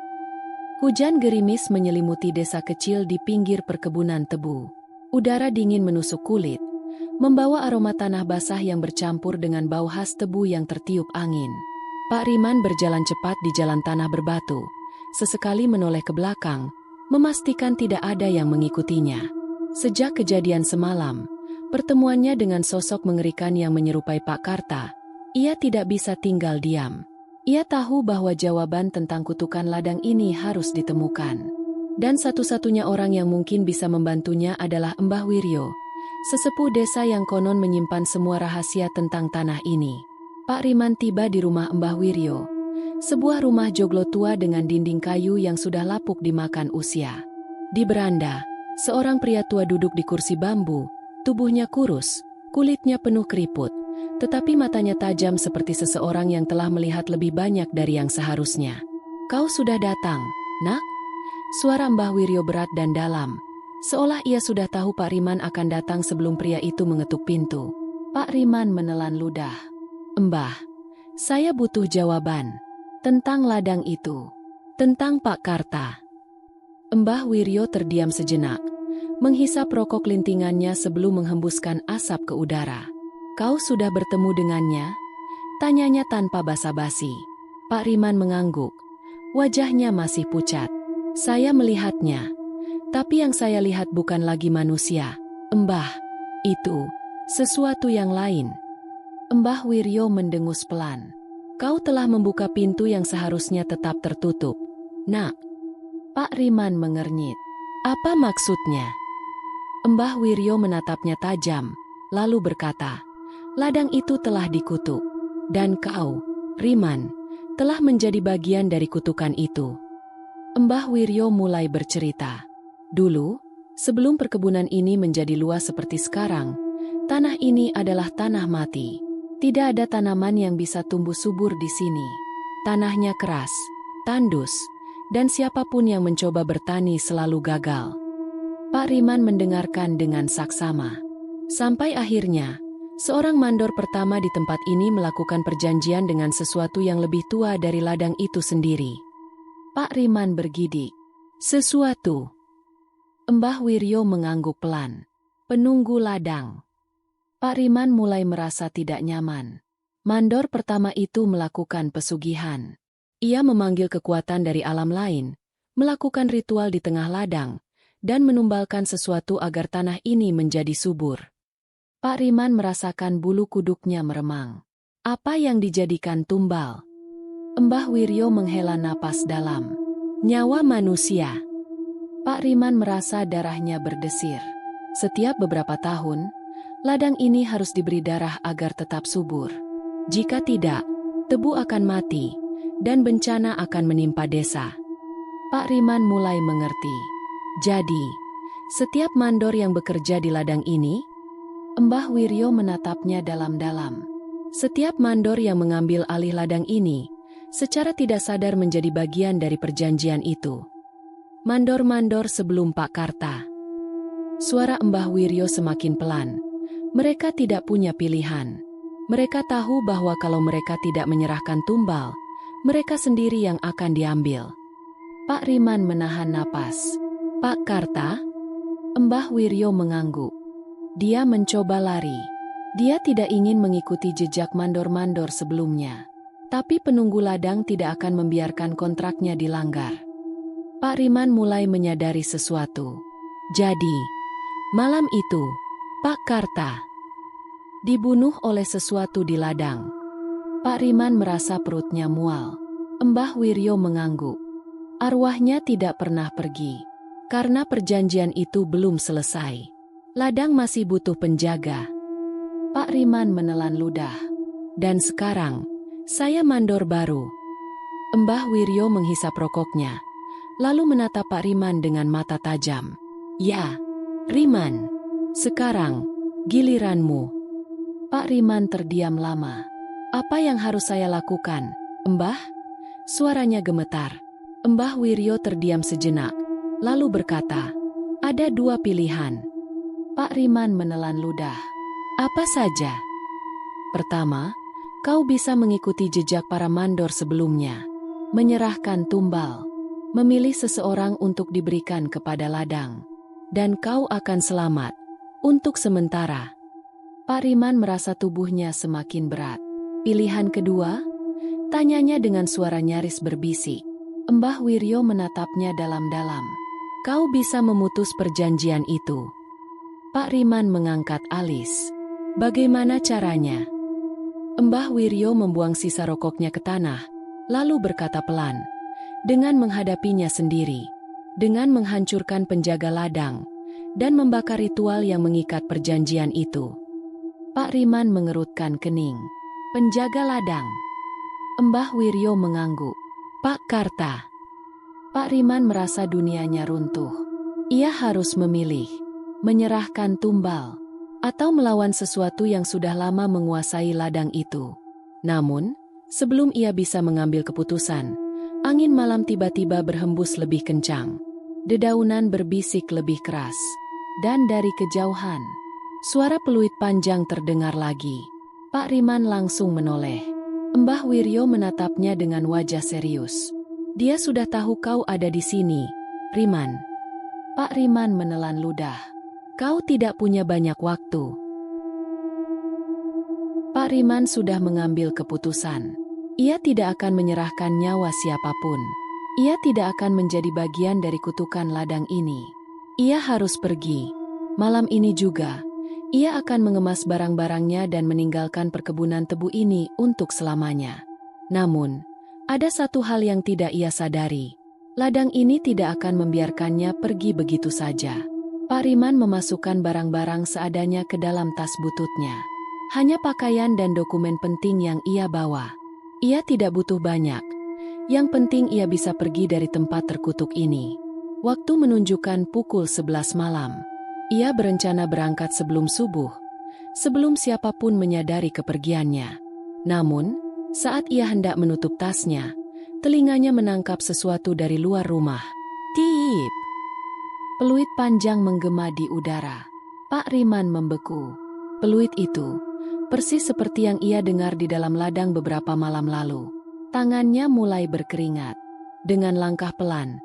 Hujan gerimis menyelimuti desa kecil di pinggir perkebunan tebu. Udara dingin menusuk kulit, membawa aroma tanah basah yang bercampur dengan bau khas tebu yang tertiup angin. Pak Riman berjalan cepat di jalan tanah berbatu, sesekali menoleh ke belakang, memastikan tidak ada yang mengikutinya. Sejak kejadian semalam, pertemuannya dengan sosok mengerikan yang menyerupai Pak Karta, ia tidak bisa tinggal diam. Ia tahu bahwa jawaban tentang kutukan ladang ini harus ditemukan. Dan satu-satunya orang yang mungkin bisa membantunya adalah Mbah Wiryo, sesepuh desa yang konon menyimpan semua rahasia tentang tanah ini. Pak Riman tiba di rumah Mbah Wiryo, sebuah rumah joglo tua dengan dinding kayu yang sudah lapuk dimakan usia. Di beranda, seorang pria tua duduk di kursi bambu, tubuhnya kurus, kulitnya penuh keriput, tetapi matanya tajam seperti seseorang yang telah melihat lebih banyak dari yang seharusnya. "Kau sudah datang, Nak?" Suara Mbah Wiryo berat dan dalam, seolah ia sudah tahu Pak Riman akan datang sebelum pria itu mengetuk pintu. Pak Riman menelan ludah. "Mbah, saya butuh jawaban. Tentang ladang itu. Tentang Pak Karta." Mbah Wiryo terdiam sejenak, menghisap rokok lintingannya sebelum menghembuskan asap ke udara. "Kau sudah bertemu dengannya?" tanyanya tanpa basa-basi. Pak Riman mengangguk. Wajahnya masih pucat. "Saya melihatnya. Tapi yang saya lihat bukan lagi manusia, Mbah. Itu sesuatu yang lain." Mbah Wiryo mendengus pelan. "Kau telah membuka pintu yang seharusnya tetap tertutup, Nak." Pak Riman mengernyit. "Apa maksudnya?" Mbah Wiryo menatapnya tajam, lalu berkata, "Ladang itu telah dikutuk. Dan kau, Riman, telah menjadi bagian dari kutukan itu." Mbah Wiryo mulai bercerita. "Dulu, Sebelum perkebunan ini menjadi luas seperti sekarang, tanah ini adalah tanah mati. Tidak ada tanaman yang bisa tumbuh subur di sini. Tanahnya keras, tandus, dan siapapun yang mencoba bertani selalu gagal. Pak Riman mendengarkan dengan saksama. Sampai akhirnya, seorang mandor pertama di tempat ini melakukan perjanjian dengan sesuatu yang lebih tua dari ladang itu sendiri. Pak Riman bergidik. Sesuatu. Mbah Wiryo mengangguk pelan. Penunggu ladang. Pak Riman mulai merasa tidak nyaman. Mandor pertama itu melakukan pesugihan. Ia memanggil kekuatan dari alam lain, melakukan ritual di tengah ladang, dan menumbalkan sesuatu agar tanah ini menjadi subur. Pak Riman merasakan bulu kuduknya meremang. Apa yang dijadikan tumbal? Mbah Wiryo menghela napas dalam. Nyawa manusia. Pak Riman merasa darahnya berdesir. Setiap beberapa tahun, ladang ini harus diberi darah agar tetap subur. Jika tidak, tebu akan mati, dan bencana akan menimpa desa. Pak Riman mulai mengerti. Jadi, setiap mandor yang bekerja di ladang ini, Mbah Wiryo menatapnya dalam-dalam. Setiap mandor yang mengambil alih ladang ini, secara tidak sadar menjadi bagian dari perjanjian itu. Mandor-mandor sebelum Pak Karta. Suara Mbah Wiryo semakin pelan. Mereka tidak punya pilihan. Mereka tahu bahwa kalau mereka tidak menyerahkan tumbal, mereka sendiri yang akan diambil. Pak Riman menahan napas. Pak Karta? Mbah Wiryo mengangguk. Dia mencoba lari. Dia tidak ingin mengikuti jejak mandor-mandor sebelumnya. Tapi penunggu ladang tidak akan membiarkan kontraknya dilanggar. Pak Riman mulai menyadari sesuatu. Jadi, malam itu, Pak Karta dibunuh oleh sesuatu di ladang. Pak Riman merasa perutnya mual. Mbah Wiryo mengangguk. Arwahnya tidak pernah pergi. Karena perjanjian itu belum selesai. Ladang masih butuh penjaga. Pak Riman menelan ludah. Dan sekarang, saya mandor baru. Mbah Wiryo menghisap rokoknya. Lalu menatap Pak Riman dengan mata tajam. Ya, Riman. Sekarang, giliranmu. Pak Riman terdiam lama. Apa yang harus saya lakukan, Mbah? Suaranya gemetar. Mbah Wiryo terdiam sejenak. Lalu berkata, ada dua pilihan. Pak Riman menelan ludah. Apa saja? Pertama, kau bisa mengikuti jejak para mandor sebelumnya. Menyerahkan tumbal. Memilih seseorang untuk diberikan kepada ladang. Dan kau akan selamat. Untuk sementara. Pak Riman merasa tubuhnya semakin berat. Pilihan kedua? Tanyanya dengan suara nyaris berbisik. Mbah Wiryo menatapnya dalam-dalam. Kau bisa memutus perjanjian itu. Pak Riman mengangkat alis. Bagaimana caranya? Mbah Wiryo membuang sisa rokoknya ke tanah, lalu berkata pelan. Dengan menghadapinya sendiri, dengan menghancurkan penjaga ladang, dan membakar ritual yang mengikat perjanjian itu. Pak Riman mengerutkan kening. Penjaga ladang. Mbah Wiryo mengangguk. Pak Karta. Pak Riman merasa dunianya runtuh. Ia harus memilih, menyerahkan tumbal, atau melawan sesuatu yang sudah lama menguasai ladang itu. Namun, sebelum ia bisa mengambil keputusan, angin malam tiba-tiba berhembus lebih kencang. Dedaunan berbisik lebih keras. Dan dari kejauhan, suara peluit panjang terdengar lagi. Pak Riman langsung menoleh. Mbah Wiryo menatapnya dengan wajah serius. Dia sudah tahu kau ada di sini, Riman. Pak Riman menelan ludah. Kau tidak punya banyak waktu. Pak Riman sudah mengambil keputusan. Ia tidak akan menyerahkan nyawa siapapun. Ia tidak akan menjadi bagian dari kutukan ladang ini. Ia harus pergi. Malam ini juga, ia akan mengemas barang-barangnya dan meninggalkan perkebunan tebu ini untuk selamanya. Namun, ada satu hal yang tidak ia sadari. Ladang ini tidak akan membiarkannya pergi begitu saja. Pak Riman memasukkan barang-barang seadanya ke dalam tas bututnya. Hanya pakaian dan dokumen penting yang ia bawa. Ia tidak butuh banyak. Yang penting ia bisa pergi dari tempat terkutuk ini. Waktu menunjukkan pukul 11 malam. Ia berencana berangkat sebelum subuh, sebelum siapapun menyadari kepergiannya. Namun, saat ia hendak menutup tasnya, telinganya menangkap sesuatu dari luar rumah. Tiip! Peluit panjang menggema di udara. Pak Riman membeku. Peluit itu persis seperti yang ia dengar di dalam ladang beberapa malam lalu. Tangannya mulai berkeringat. Dengan langkah pelan,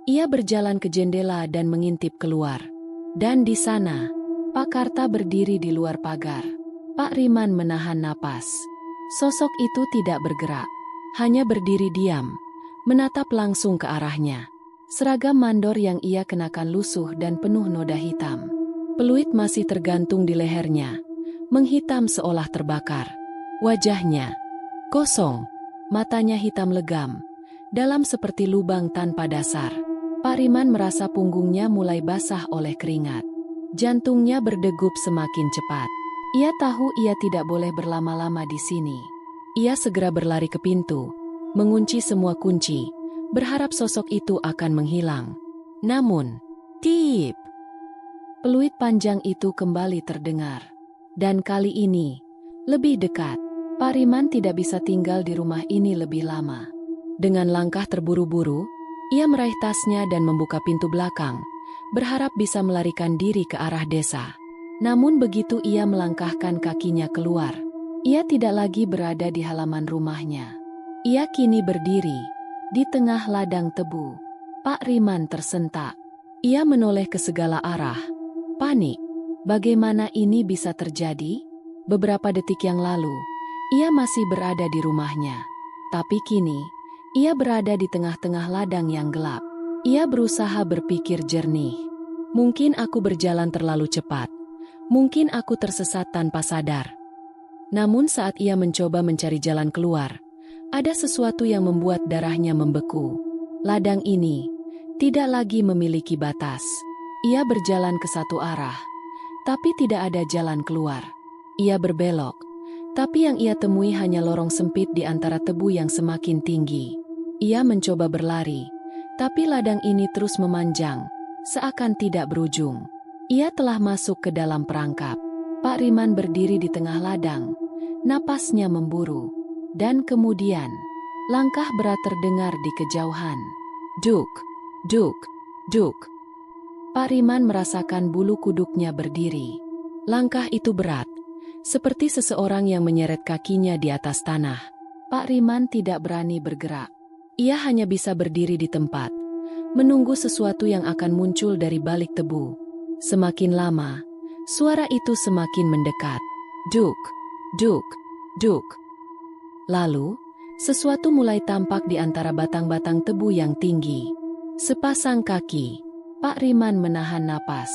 ia berjalan ke jendela dan mengintip keluar. Dan di sana, Pak Karta berdiri di luar pagar. Pak Riman menahan napas. Sosok itu tidak bergerak, hanya berdiri diam, menatap langsung ke arahnya. Seragam mandor yang ia kenakan lusuh dan penuh noda hitam. Peluit masih tergantung di lehernya, menghitam seolah terbakar. Wajahnya kosong, matanya hitam legam, dalam seperti lubang tanpa dasar. Pak Riman merasa punggungnya mulai basah oleh keringat. Jantungnya berdegup semakin cepat. Ia tahu ia tidak boleh berlama-lama di sini. Ia segera berlari ke pintu, mengunci semua kunci, berharap sosok itu akan menghilang. Namun, tiip! Peluit panjang itu kembali terdengar. Dan kali ini, lebih dekat. Pak Riman tidak bisa tinggal di rumah ini lebih lama. Dengan langkah terburu-buru, ia meraih tasnya dan membuka pintu belakang, berharap bisa melarikan diri ke arah desa. Namun begitu ia melangkahkan kakinya keluar, ia tidak lagi berada di halaman rumahnya. Ia kini berdiri di tengah ladang tebu. Pak Riman tersentak. Ia menoleh ke segala arah. Panik. Bagaimana ini bisa terjadi? Beberapa detik yang lalu, ia masih berada di rumahnya. Tapi kini, ia berada di tengah-tengah ladang yang gelap. Ia berusaha berpikir jernih. Mungkin aku berjalan terlalu cepat. Mungkin aku tersesat tanpa sadar. Namun saat ia mencoba mencari jalan keluar, ada sesuatu yang membuat darahnya membeku. Ladang ini tidak lagi memiliki batas. Ia berjalan ke satu arah, tapi tidak ada jalan keluar. Ia berbelok, tapi yang ia temui hanya lorong sempit di antara tebu yang semakin tinggi. Ia mencoba berlari, tapi ladang ini terus memanjang, seakan tidak berujung. Ia telah masuk ke dalam perangkap. Pak Riman berdiri di tengah ladang, napasnya memburu. Dan kemudian, langkah berat terdengar di kejauhan. Duk, duk, duk. Pak Riman merasakan bulu kuduknya berdiri. Langkah itu berat, seperti seseorang yang menyeret kakinya di atas tanah. Pak Riman tidak berani bergerak. Ia hanya bisa berdiri di tempat, menunggu sesuatu yang akan muncul dari balik tebu. Semakin lama, suara itu semakin mendekat. Duk, duk, duk. Lalu, sesuatu mulai tampak di antara batang-batang tebu yang tinggi. Sepasang kaki. Pak Riman menahan napas.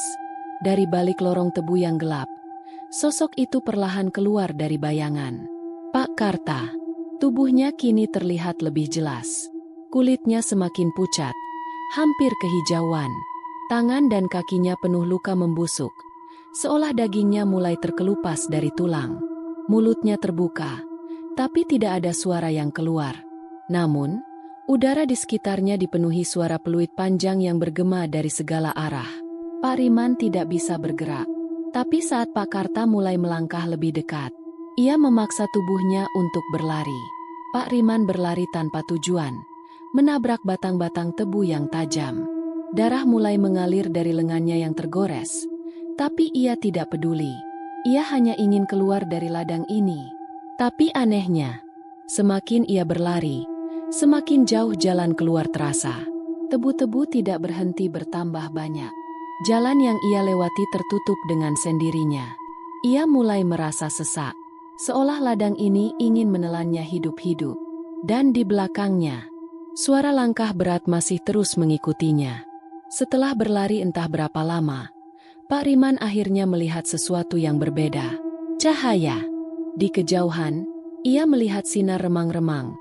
Dari balik lorong tebu yang gelap, sosok itu perlahan keluar dari bayangan. Pak Karta. Tubuhnya kini terlihat lebih jelas. Kulitnya semakin pucat, hampir kehijauan. Tangan dan kakinya penuh luka membusuk, seolah dagingnya mulai terkelupas dari tulang. Mulutnya terbuka, tapi tidak ada suara yang keluar. Namun, udara di sekitarnya dipenuhi suara peluit panjang yang bergema dari segala arah. Pak Riman tidak bisa bergerak. Tapi saat Pak Karta mulai melangkah lebih dekat, ia memaksa tubuhnya untuk berlari. Pak Riman berlari tanpa tujuan, menabrak batang-batang tebu yang tajam. Darah mulai mengalir dari lengannya yang tergores, tapi ia tidak peduli. Ia hanya ingin keluar dari ladang ini. Tapi anehnya, semakin ia berlari, semakin jauh jalan keluar terasa. Tebu-tebu tidak berhenti bertambah banyak. Jalan yang ia lewati tertutup dengan sendirinya. Ia mulai merasa sesak, seolah ladang ini ingin menelannya hidup-hidup. Dan di belakangnya, suara langkah berat masih terus mengikutinya. Setelah berlari entah berapa lama, Pak Riman akhirnya melihat sesuatu yang berbeda. Cahaya. Di kejauhan, ia melihat sinar remang-remang,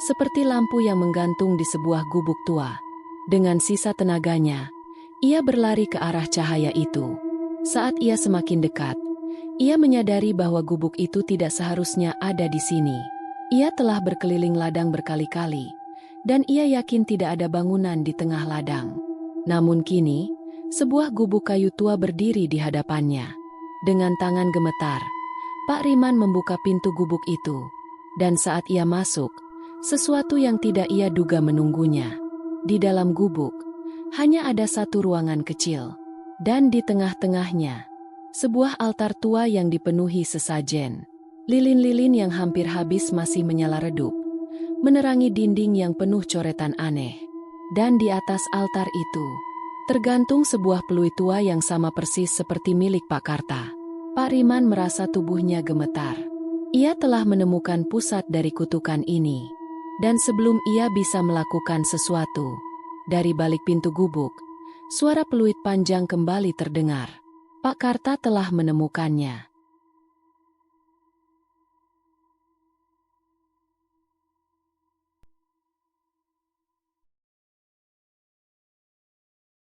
seperti lampu yang menggantung di sebuah gubuk tua. Dengan sisa tenaganya, ia berlari ke arah cahaya itu. Saat ia semakin dekat, ia menyadari bahwa gubuk itu tidak seharusnya ada di sini. Ia telah berkeliling ladang berkali-kali, dan ia yakin tidak ada bangunan di tengah ladang. Namun kini, sebuah gubuk kayu tua berdiri di hadapannya. Dengan tangan gemetar, Pak Riman membuka pintu gubuk itu. Dan saat ia masuk, sesuatu yang tidak ia duga menunggunya. Di dalam gubuk, hanya ada satu ruangan kecil. Dan di tengah-tengahnya, sebuah altar tua yang dipenuhi sesajen. Lilin-lilin yang hampir habis masih menyala redup, menerangi dinding yang penuh coretan aneh. Dan di atas altar itu, tergantung sebuah peluit tua yang sama persis seperti milik Pak Karta. Pak Riman merasa tubuhnya gemetar. Ia telah menemukan pusat dari kutukan ini. Dan sebelum ia bisa melakukan sesuatu, dari balik pintu gubuk, suara peluit panjang kembali terdengar. Pak Karta telah menemukannya.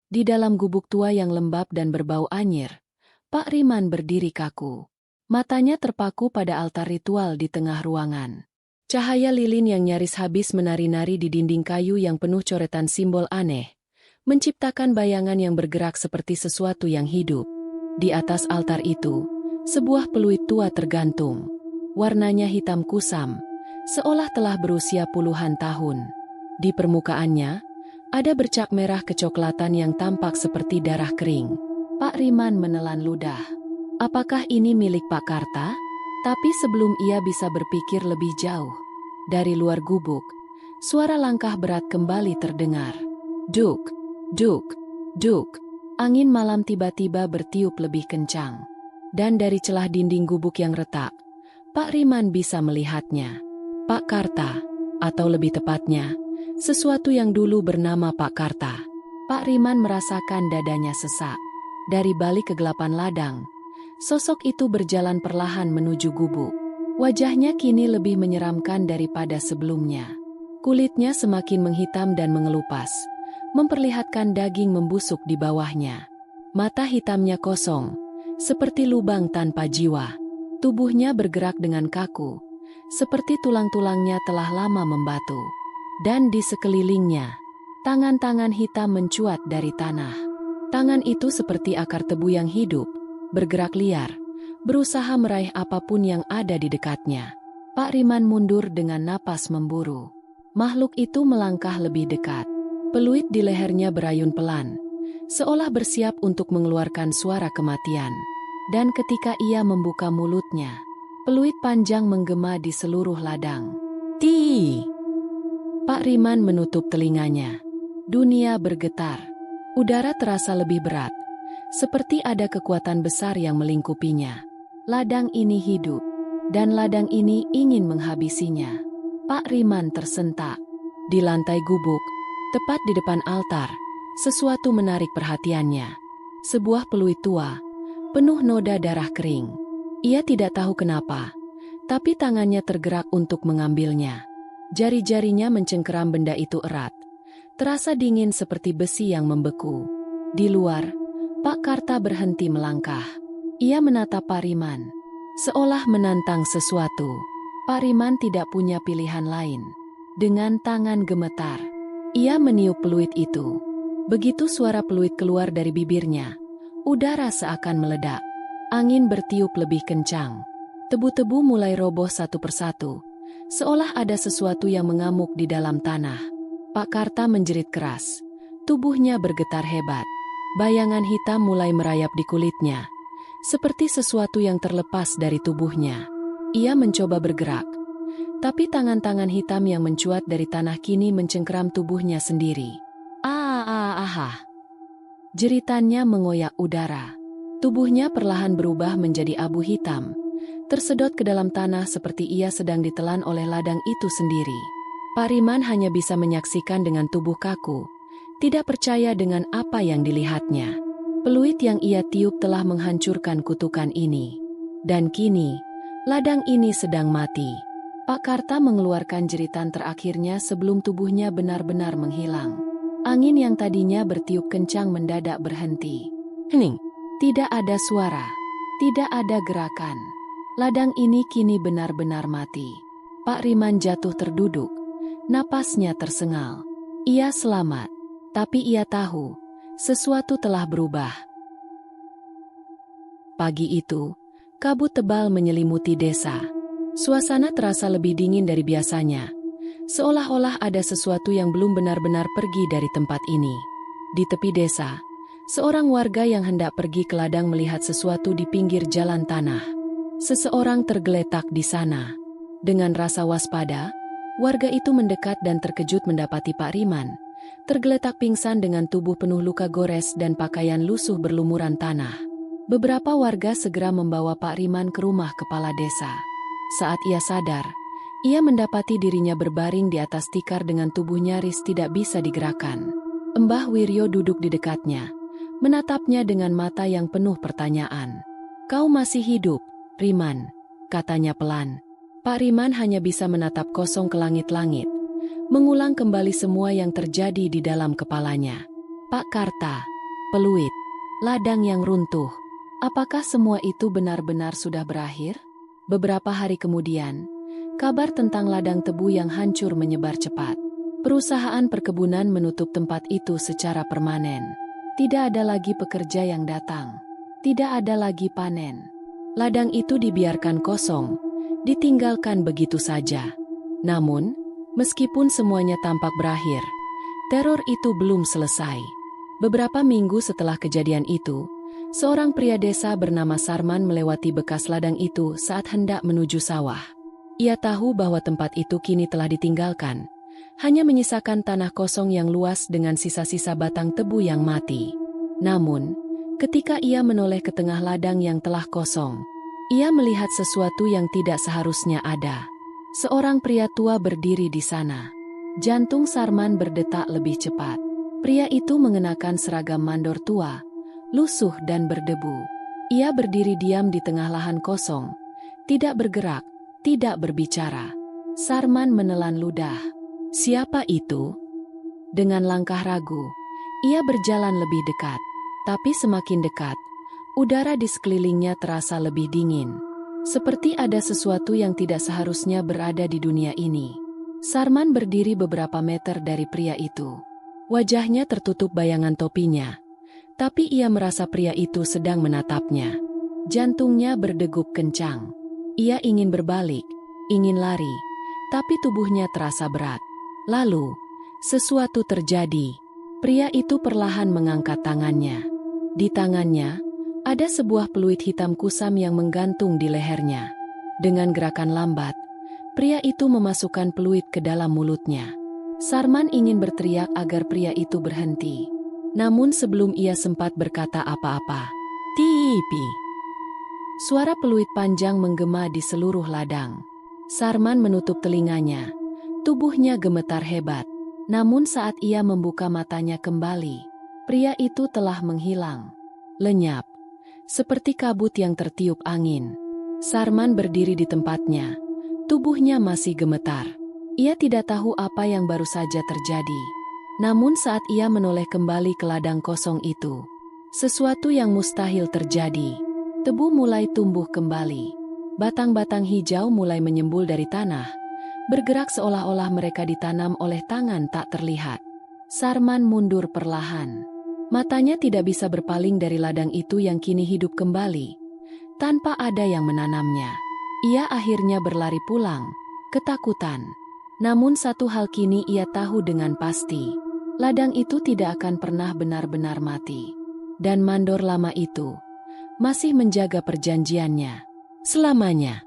Di dalam gubuk tua yang lembab dan berbau anyir, Pak Riman berdiri kaku. Matanya terpaku pada altar ritual di tengah ruangan. Cahaya lilin yang nyaris habis menari-nari di dinding kayu yang penuh coretan simbol aneh, menciptakan bayangan yang bergerak seperti sesuatu yang hidup. Di atas altar itu, sebuah peluit tua tergantung. Warnanya hitam kusam, seolah telah berusia puluhan tahun. Di permukaannya, ada bercak merah kecoklatan yang tampak seperti darah kering. Pak Riman menelan ludah. Apakah ini milik Pak Karta? Tapi sebelum ia bisa berpikir lebih jauh, dari luar gubuk, suara langkah berat kembali terdengar. Duk, duk, duk. Angin malam tiba-tiba bertiup lebih kencang. Dan dari celah dinding gubuk yang retak, Pak Riman bisa melihatnya. Pak Karta, atau lebih tepatnya, sesuatu yang dulu bernama Pak Karta. Pak Riman merasakan dadanya sesak. Dari balik kegelapan ladang, sosok itu berjalan perlahan menuju gubuk. Wajahnya kini lebih menyeramkan daripada sebelumnya. Kulitnya semakin menghitam dan mengelupas, memperlihatkan daging membusuk di bawahnya. Mata hitamnya kosong, seperti lubang tanpa jiwa. Tubuhnya bergerak dengan kaku, seperti tulang-tulangnya telah lama membatu. Dan di sekelilingnya, tangan-tangan hitam mencuat dari tanah. Tangan itu seperti akar tebu yang hidup, bergerak liar, berusaha meraih apapun yang ada di dekatnya. Pak Riman mundur dengan napas memburu. Makhluk itu melangkah lebih dekat. Peluit di lehernya berayun pelan, seolah bersiap untuk mengeluarkan suara kematian. Dan ketika ia membuka mulutnya, peluit panjang menggema di seluruh ladang. Ti! Pak Riman menutup telinganya. Dunia bergetar. Udara terasa lebih berat, seperti ada kekuatan besar yang melingkupinya. Ladang ini hidup, dan ladang ini ingin menghabisinya. Pak Riman tersentak. Di lantai gubuk, tepat di depan altar, sesuatu menarik perhatiannya. Sebuah peluit tua, penuh noda darah kering. Ia tidak tahu kenapa, tapi tangannya tergerak untuk mengambilnya. Jari-jarinya mencengkeram benda itu erat. Terasa dingin seperti besi yang membeku. Di luar, Pak Karta berhenti melangkah. Ia menatap Pak Riman, seolah menantang sesuatu. Pak Riman tidak punya pilihan lain. Dengan tangan gemetar, ia meniup peluit itu. Begitu suara peluit keluar dari bibirnya, udara seakan meledak. Angin bertiup lebih kencang. Tebu-tebu mulai roboh satu persatu, seolah ada sesuatu yang mengamuk di dalam tanah. Pak Karta menjerit keras. Tubuhnya bergetar hebat. Bayangan hitam mulai merayap di kulitnya, seperti sesuatu yang terlepas dari tubuhnya. Ia mencoba bergerak, tapi tangan-tangan hitam yang mencuat dari tanah kini mencengkeram tubuhnya sendiri. Jeritannya mengoyak udara. Tubuhnya perlahan berubah menjadi abu hitam, tersedot ke dalam tanah seperti ia sedang ditelan oleh ladang itu sendiri. Pak Riman hanya bisa menyaksikan dengan tubuh kaku, tidak percaya dengan apa yang dilihatnya. Peluit yang ia tiup telah menghancurkan kutukan ini. Dan kini, ladang ini sedang mati. Pak Karta mengeluarkan jeritan terakhirnya sebelum tubuhnya benar-benar menghilang. Angin yang tadinya bertiup kencang mendadak berhenti. Hening. Tidak ada suara. Tidak ada gerakan. Ladang ini kini benar-benar mati. Pak Riman jatuh terduduk. Napasnya tersengal. Ia selamat. Tapi ia tahu, sesuatu telah berubah. Pagi itu, kabut tebal menyelimuti desa. Suasana terasa lebih dingin dari biasanya, seolah-olah ada sesuatu yang belum benar-benar pergi dari tempat ini. Di tepi desa, seorang warga yang hendak pergi ke ladang melihat sesuatu di pinggir jalan tanah. Seseorang tergeletak di sana. Dengan rasa waspada, warga itu mendekat dan terkejut mendapati Pak Riman tergeletak pingsan dengan tubuh penuh luka gores dan pakaian lusuh berlumuran tanah. Beberapa warga segera membawa Pak Riman ke rumah kepala desa. Saat ia sadar, ia mendapati dirinya berbaring di atas tikar dengan tubuh nyaris tidak bisa digerakkan. Mbah Wiryo duduk di dekatnya, menatapnya dengan mata yang penuh pertanyaan. "Kau masih hidup, Riman?" katanya pelan. Pak Riman hanya bisa menatap kosong ke langit-langit, mengulang kembali semua yang terjadi di dalam kepalanya. Pak Karta, peluit, ladang yang runtuh. Apakah semua itu benar-benar sudah berakhir? Beberapa hari kemudian, kabar tentang ladang tebu yang hancur menyebar cepat. Perusahaan perkebunan menutup tempat itu secara permanen. Tidak ada lagi pekerja yang datang. Tidak ada lagi panen. Ladang itu dibiarkan kosong, ditinggalkan begitu saja. Namun, meskipun semuanya tampak berakhir, teror itu belum selesai. Beberapa minggu setelah kejadian itu, seorang pria desa bernama Sarman melewati bekas ladang itu saat hendak menuju sawah. Ia tahu bahwa tempat itu kini telah ditinggalkan, hanya menyisakan tanah kosong yang luas dengan sisa-sisa batang tebu yang mati. Namun, ketika ia menoleh ke tengah ladang yang telah kosong, ia melihat sesuatu yang tidak seharusnya ada. Seorang pria tua berdiri di sana. Jantung Sarman berdetak lebih cepat. Pria itu mengenakan seragam mandor tua, lusuh dan berdebu. Ia berdiri diam di tengah lahan kosong, tidak bergerak, tidak berbicara. Sarman menelan ludah. Siapa itu? Dengan langkah ragu, ia berjalan lebih dekat. Tapi semakin dekat, udara di sekelilingnya terasa lebih dingin. Seperti ada sesuatu yang tidak seharusnya berada di dunia ini. Sarman berdiri beberapa meter dari pria itu. Wajahnya tertutup bayangan topinya, tapi ia merasa pria itu sedang menatapnya. Jantungnya berdegup kencang. Ia ingin berbalik, ingin lari, tapi tubuhnya terasa berat. Lalu, sesuatu terjadi. Pria itu perlahan mengangkat tangannya. Di tangannya, ada sebuah peluit hitam kusam yang menggantung di lehernya. Dengan gerakan lambat, pria itu memasukkan peluit ke dalam mulutnya. Sarman ingin berteriak agar pria itu berhenti. Namun sebelum ia sempat berkata apa-apa, "Tipi!" Suara peluit panjang menggema di seluruh ladang. Sarman menutup telinganya. Tubuhnya gemetar hebat. Namun saat ia membuka matanya kembali, pria itu telah menghilang. Lenyap. Seperti kabut yang tertiup angin. Sarman berdiri di tempatnya. Tubuhnya masih gemetar. Ia tidak tahu apa yang baru saja terjadi. Namun saat ia menoleh kembali ke ladang kosong itu, sesuatu yang mustahil terjadi. Tebu mulai tumbuh kembali. Batang-batang hijau mulai menyembul dari tanah, bergerak seolah-olah mereka ditanam oleh tangan tak terlihat. Sarman mundur perlahan. Matanya tidak bisa berpaling dari ladang itu yang kini hidup kembali, tanpa ada yang menanamnya. Ia akhirnya berlari pulang, ketakutan. Namun satu hal kini ia tahu dengan pasti. Ladang itu tidak akan pernah benar-benar mati. Dan mandor lama itu masih menjaga perjanjiannya selamanya.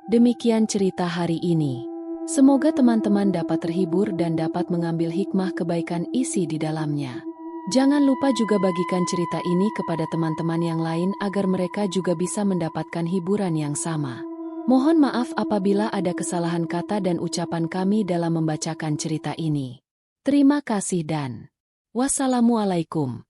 Demikian cerita hari ini. Semoga teman-teman dapat terhibur dan dapat mengambil hikmah kebaikan isi di dalamnya. Jangan lupa juga bagikan cerita ini kepada teman-teman yang lain agar mereka juga bisa mendapatkan hiburan yang sama. Mohon maaf apabila ada kesalahan kata dan ucapan kami dalam membacakan cerita ini. Terima kasih dan wassalamualaikum.